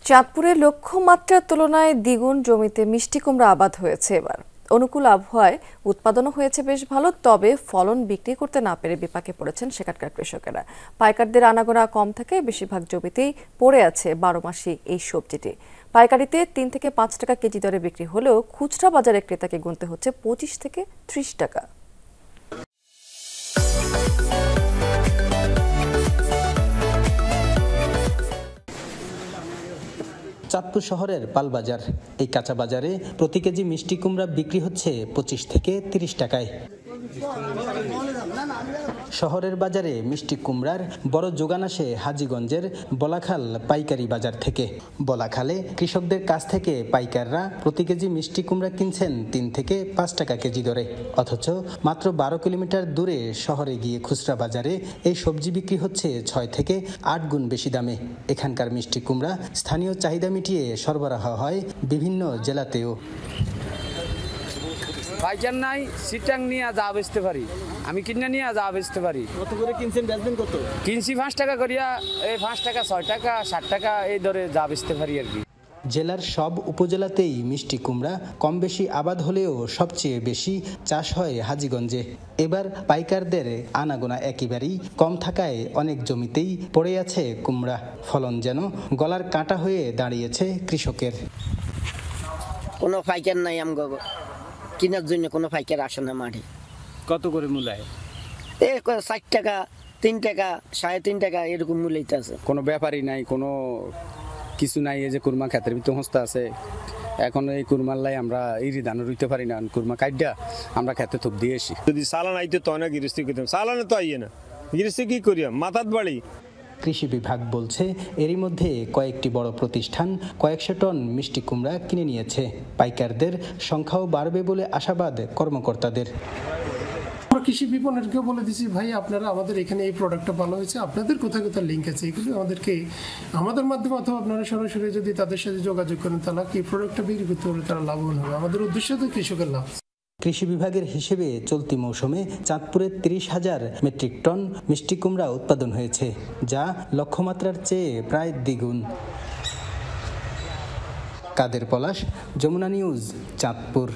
চাঁদপুরে লক্ষ্যমাত্রার তুলনায় দ্বিগুণ জমিতে মিষ্টি কুমড়া আবাদ হয়েছে এবার। অনুকূল আবহাওয়ায় উৎপাদনও হয়েছে বেশ ভালো, তবে ফলন বিক্রি করতে না পেরে বিপাকে পড়েছেন সেখানকার কৃষকেরা। পাইকারদের আনাগোনা কম থাকে, বেশিরভাগ জমিতেই পড়ে আছে 12 মাসি এই সবজিটি। পাইকারিতে 3 থেকে 5 টাকা কেজি দরে বিক্রি হলেও খুচরা বাজারে ক্রেতাকে গুনতে হচ্ছে 25 থেকে 30 টাকা। চাঁদপুর শহরের পালবাজার, এই কাঁচা বাজারে প্রতি কেজি মিষ্টি কুমড়া বিক্রি হচ্ছে 25 থেকে 30 টাকায়। শহরের বাজারে মিষ্টি কুমড়ার বড় যোগান আসে হাজীগঞ্জের বলাখাল পাইকারি বাজার থেকে। বলাখালে কৃষকদের কাছ থেকে পাইকাররা প্রতি কেজি মিষ্টি কুমড়া কিনছেন 3 থেকে 5 টাকা কেজি দরে, অথচ মাত্র 12 কিলোমিটার দূরে শহরে গিয়ে খুচরা বাজারে এই সবজি বিক্রি হচ্ছে 6 থেকে 8 গুণ বেশি দামে। এখানকার মিষ্টি কুমড়া স্থানীয় চাহিদা মিটিয়ে সরবরাহ হয় বিভিন্ন জেলাতেও। পাইকার নাই, সিটাং নিয়ে যা বেচতে পারি, আমি কিনে নিয়ে যা বেচতে পারি। কত করে কিনছেন, বেচবেন কত? কিনছি 5 টাকা করিয়া, এই 5 টাকা 6 টাকা 60 টাকা এই ধরে যা বেচতে পারি আর কি। জেলার সব উপজেলাতেই মিষ্টি কুমড়া কম বেশি আবাদ হলেও সবচেয়ে বেশি চাষ হয় হাজীগঞ্জে। এবার পাইকারদের আনাগোনা একেবারেই কম থাকায় অনেক জমিতেই পড়ে আছে কুমড়া। ফলন যেন গলার কাঁটা হয়ে দাঁড়িয়েছে কৃষকের। কোনো পাইকার নাই, আমগো কেনার জন্য কোনো পাইকার আসে না মাঠে। কত করে মূলায়? 60 টাকা, 3 টাকা, 3.5 টাকা এরকম মূল্যতে আছে। কোনো ব্যাপারই নাই, কোনো কিছু নাই। এই যে কুরমা ক্ষেতের ভিতর হস্তা আছে, এখন এই কুরমার লাই আমরা ইরি ধান রুইতে পারি না, কুরমা কাইডা আমরা খেতে থুপ দিয়ে আসি। যদি চালান আইতে তো না গৃহস্থী করতাম, চালানে তো আইয়ে না, গৃহস্থী কি করিয়া মাথাত বাড়ি। কৃষি বিভাগ বলছে এরই মধ্যে কয়েকটি বড় প্রতিষ্ঠান কয়েকশো টন মিষ্টি কুমড়া কিনে নিয়েছে। পাইকারদের সংখ্যাও বাড়বে বলে আশাবাদ কর্মকর্তাদের। কৃষি বিপণনকেও বলে দিচ্ছি, ভাই আপনারা আমাদের এখানে এই প্রোডাক্টটা ভালো হয়েছে, আপনাদের কোথায় কোথায় লিঙ্ক আছে, এগুলো আমাদেরকে আমাদের মাধ্যমে অথবা আপনারা সরাসরি যদি তাদের সাথে যোগাযোগ করেন, তাহলে কি প্রোডাক্টটা বিক্রি করতে পারবে, তারা লাভবান হবে। আমাদের উদ্দেশ্য তো কৃষকের লাভ। কৃষি বিভাগের হিসেবে চলতি মৌসুমে চাঁদপুরে 30,000 মেট্রিক টন মিষ্টি কুমড়া উৎপাদন হয়েছে, যা লক্ষ্যমাত্রার চেয়ে প্রায় দ্বিগুণ। কাদের পলাশ, যমুনা নিউজ, চাঁদপুর।